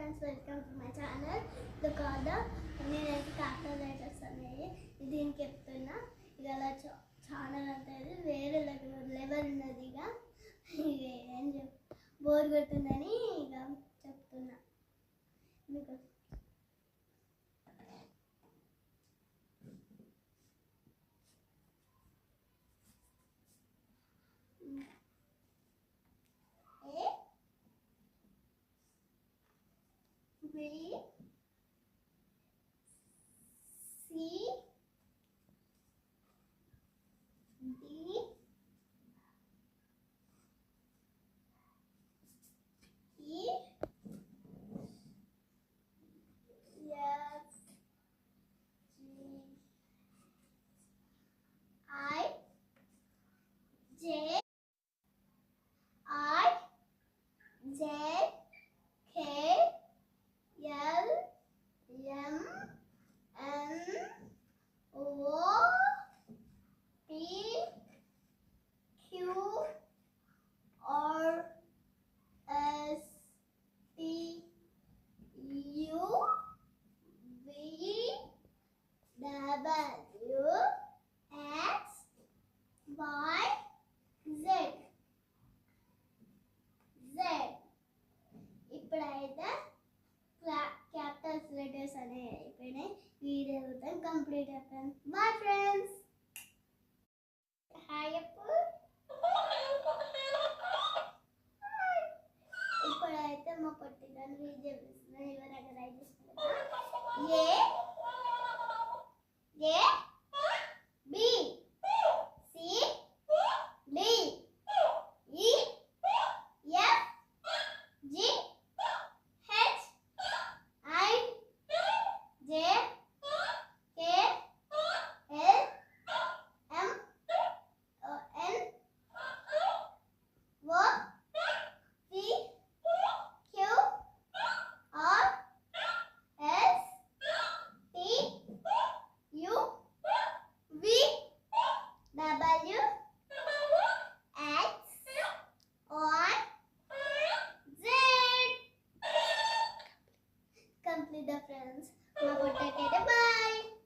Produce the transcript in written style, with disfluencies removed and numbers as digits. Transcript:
friends, welcome to my channel. The Kada నేనైతే capital letters అనేవి దీనికి చెప్తున్నా. ఇక అలా ఛానల్ అంటే వేరే లెవెల్ ఉన్నది. ఇక ఏం బోర్ కొడుతుందని ఇక చెప్తున్నా మీకు. B C D E F G I J K L M N O P Q R S T U V W X Y Z. ఇప్పుడైతే క్యాపిటల్స్ లెటర్స్ అనేవి అయిపోయినాయి. వీడియో కంప్లీట్ అయిపోయింది. Bye friends. హాయ్ అప్పు. ఇప్పుడైతే మా పొట్టిగాని video చూస్తున్నాను. ఎవరైనా write చేసుకుంటారు. A B C D E F G H I J K L M N O P Q R S T U V W X Y Z. Complete the friends. Bye.